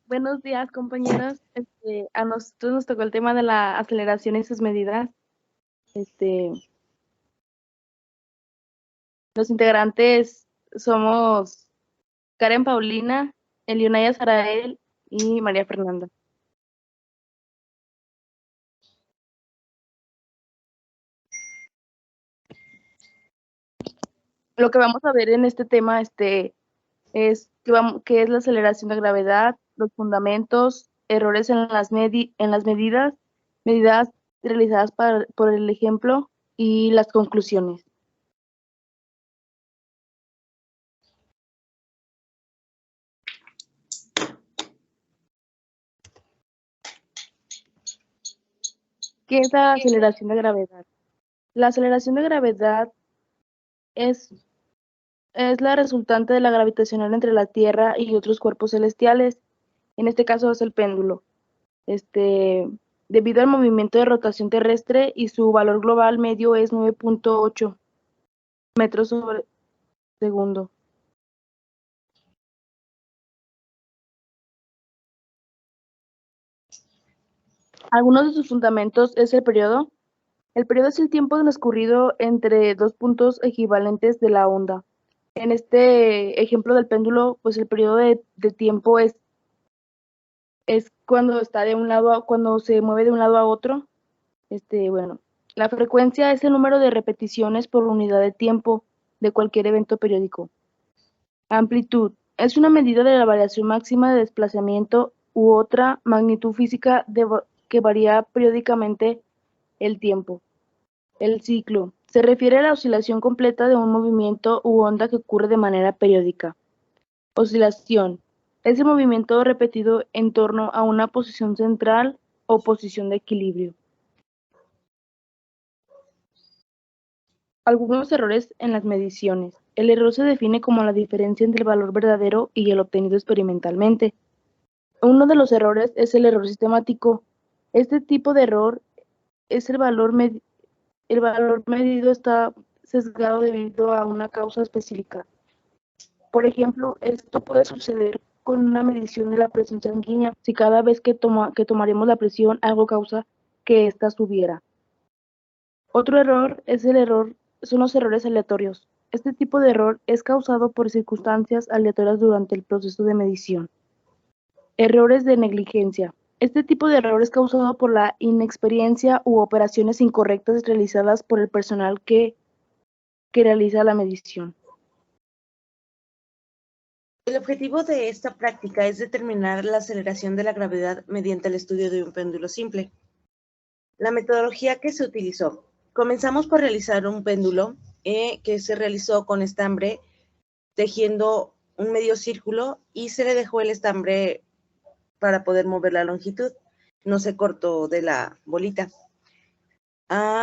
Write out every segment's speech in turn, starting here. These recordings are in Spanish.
Buenos días, compañeros. A nosotros nos tocó el tema de la aceleración y sus medidas. Este, los integrantes somos Karen Paulina, Elionaya Sarael y María Fernanda. Lo que vamos a ver en este tema, es qué es la aceleración de gravedad, los fundamentos, errores en en las medidas realizadas por el ejemplo y las conclusiones. ¿Qué es la aceleración de gravedad? La aceleración de gravedad es, es la resultante de la gravitacional entre la Tierra y otros cuerpos celestiales. En este caso es el péndulo. Este, Debido al movimiento de rotación terrestre y su valor global medio es 9.8 metros sobre segundo. Algunos de sus fundamentos es el periodo. El periodo es el tiempo transcurrido entre dos puntos equivalentes de la onda. En este ejemplo del péndulo, pues el periodo de tiempo es cuando está de un lado cuando se mueve de un lado a otro. Bueno, la frecuencia es el número de repeticiones por unidad de tiempo de cualquier evento periódico. Amplitud es una medida de la variación máxima de desplazamiento u otra magnitud física que varía periódicamente el tiempo. El ciclo se refiere a la oscilación completa de un movimiento u onda que ocurre de manera periódica. Oscilación es el movimiento repetido en torno a una posición central o posición de equilibrio. Algunos errores en las mediciones. El error se define como la diferencia entre el valor verdadero y el obtenido experimentalmente. Uno de los errores es el error sistemático. Este tipo de error es el valor medido está sesgado debido a una causa específica. Por ejemplo, esto puede suceder con una medición de la presión sanguínea. Si cada vez que tomaremos la presión, algo causa que ésta subiera. Otro error son los errores aleatorios. Este tipo de error es causado por circunstancias aleatorias durante el proceso de medición. Errores de negligencia. Este tipo de error es causado por la inexperiencia u operaciones incorrectas realizadas por el personal que realiza la medición. El objetivo de esta práctica es determinar la aceleración de la gravedad mediante el estudio de un péndulo simple. La metodología que se utilizó. Comenzamos por realizar un péndulo que se realizó con estambre tejiendo un medio círculo y se le dejó el estambre para poder mover la longitud. No se cortó de la bolita.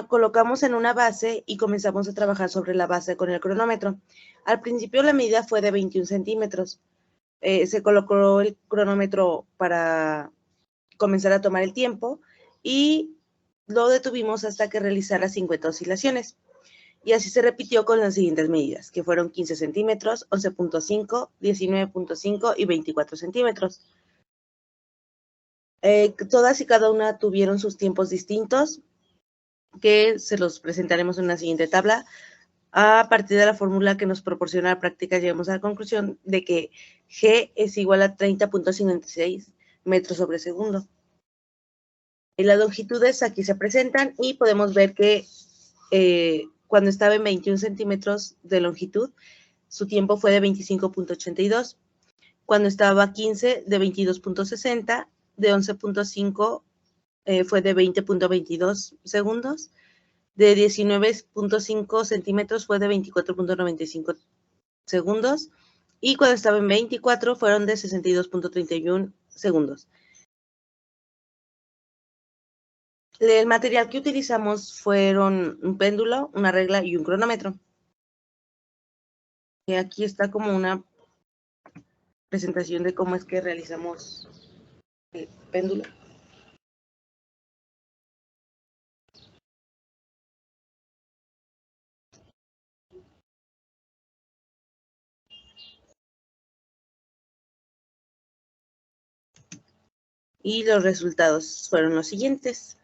Colocamos en una base y comenzamos a trabajar sobre la base con el cronómetro. Al principio la medida fue de 21 centímetros. Se colocó el cronómetro para comenzar a tomar el tiempo y lo detuvimos hasta que realizara 50 oscilaciones. Y así se repitió con las siguientes medidas, que fueron 15 centímetros, 11.5, 19.5 y 24 centímetros. Todas y cada una tuvieron sus tiempos distintos, que se los presentaremos en una siguiente tabla. A partir de la fórmula que nos proporciona la práctica, llegamos a la conclusión de que G es igual a 30.56 metros sobre segundo. Y las longitudes aquí se presentan y podemos ver que cuando estaba en 21 centímetros de longitud, su tiempo fue de 25.82. Cuando estaba a 15, de 22.60, de 11.5 fue de 20.22 segundos, de 19.5 centímetros fue de 24.95 segundos, y cuando estaba en 24 fueron de 62.31 segundos. El material que utilizamos fueron un péndulo, una regla y un cronómetro. Y aquí está como una presentación de cómo es que realizamos el péndulo. Y los resultados fueron los siguientes.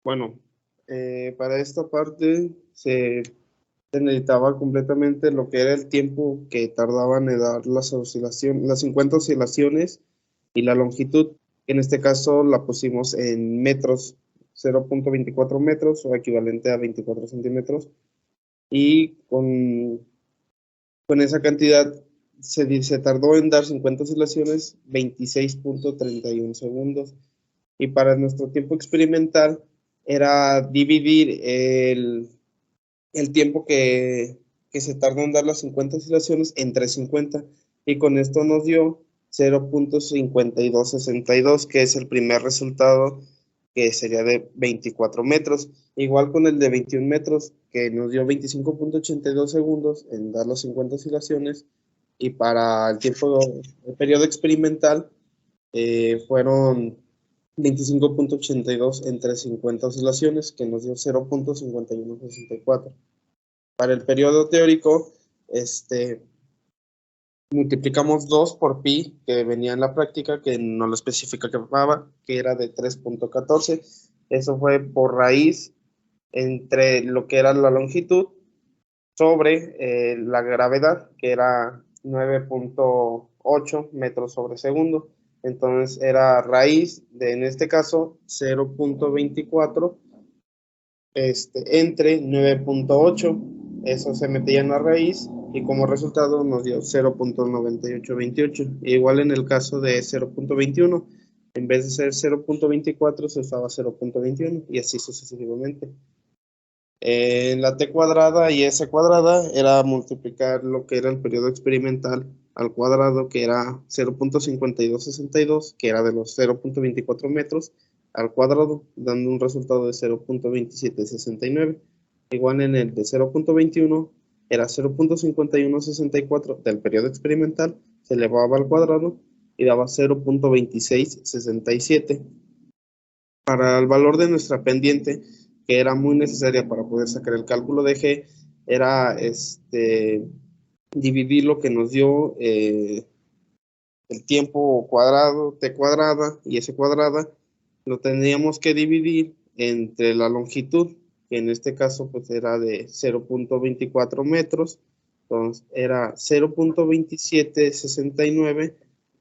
Bueno, para esta parte se necesitaba completamente lo que era el tiempo que tardaban en dar las oscilaciones, las 50 oscilaciones y la longitud. En este caso la pusimos en metros, 0.24 metros o equivalente a 24 centímetros. Y con esa cantidad se tardó en dar 50 oscilaciones 26.31 segundos. Y para nuestro tiempo experimental era dividir el tiempo que se tardó en dar las 50 oscilaciones entre 50, y con esto nos dio 0.5262, que es el primer resultado, que sería de 24 metros. Igual con el de 21 metros, que nos dio 25.82 segundos en dar las 50 oscilaciones, y para el periodo experimental fueron 25.82 entre 50 oscilaciones, que nos dio 0.5164. Para el periodo teórico, multiplicamos 2 por pi, que venía en la práctica, que no lo especificaba, que era de 3.14. Eso fue por raíz entre lo que era la longitud sobre la gravedad, que era 9.8 metros sobre segundo. Entonces era raíz de, en este caso, 0.24 entre 9.8. Eso se metía en la raíz y como resultado nos dio 0.9828. Igual en el caso de 0.21, en vez de ser 0.24 se usaba 0.21 y así sucesivamente. La t cuadrada y s cuadrada era multiplicar lo que era el periodo experimental al cuadrado, que era 0.5262, que era de los 0.24 metros, al cuadrado, dando un resultado de 0.2769. Igual en el de 0.21 era 0.5164 del periodo experimental, se elevaba al cuadrado y daba 0.2667. Para el valor de nuestra pendiente, que era muy necesaria para poder sacar el cálculo de G, era dividir lo que nos dio el tiempo cuadrado, t cuadrada y s cuadrada, lo tendríamos que dividir entre la longitud, que en este caso pues era de 0.24 metros, entonces era 0.2769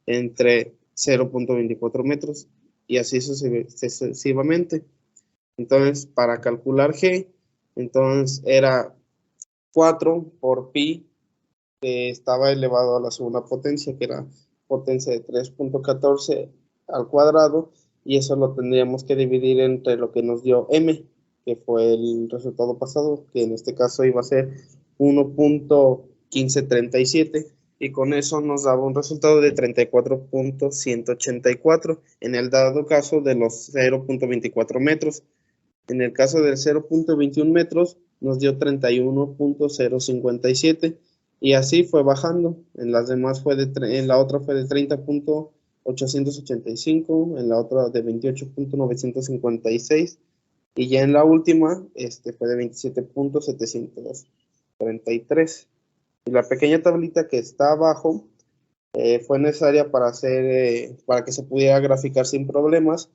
entre 0.24 metros, y así sucesivamente. Entonces, para calcular G, entonces era 4 por pi, que estaba elevado a la segunda potencia, que era potencia de 3.14 al cuadrado, y eso lo tendríamos que dividir entre lo que nos dio m, que fue el resultado pasado, que en este caso iba a ser 1.1537, y con eso nos daba un resultado de 34.184 en el dado caso de los 0.24 metros. En el caso del 0.21 metros nos dio 31.057, y así fue bajando. En las demás en la otra fue de 30.885, en la otra de 28.956, y ya en la última fue de 27.733. Y la pequeña tablita que está abajo fue necesaria para que se pudiera graficar sin problemas,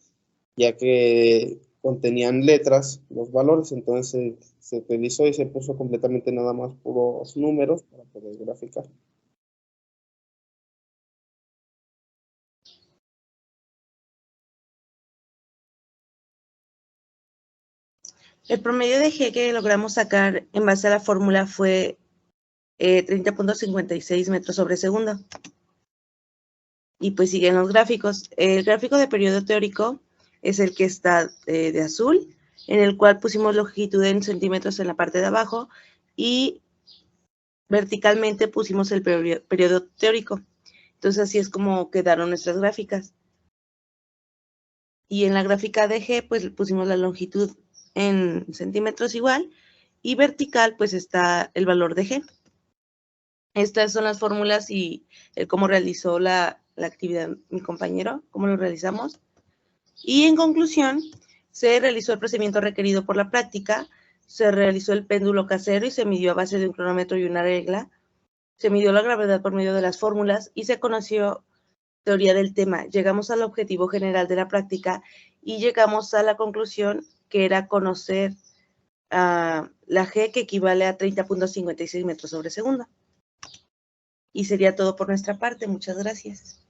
ya que contenían letras, los valores, entonces se utilizó y se puso completamente nada más puros números para poder graficar. El promedio de G que logramos sacar en base a la fórmula fue 30.56 metros sobre segundo. Y pues siguen los gráficos. El gráfico de periodo teórico es el que está de azul, en el cual pusimos longitud en centímetros en la parte de abajo y verticalmente pusimos el periodo teórico. Entonces así es como quedaron nuestras gráficas. Y en la gráfica de G pues pusimos la longitud en centímetros igual, y vertical pues está el valor de G. Estas son las fórmulas y el cómo realizó la la actividad mi compañero, cómo lo realizamos. Y en conclusión, se realizó el procedimiento requerido por la práctica, se realizó el péndulo casero y se midió a base de un cronómetro y una regla, se midió la gravedad por medio de las fórmulas y se conoció teoría del tema. Llegamos al objetivo general de la práctica y llegamos a la conclusión que era conocer la G, que equivale a 30.56 metros sobre segundo. Y sería todo por nuestra parte. Muchas gracias.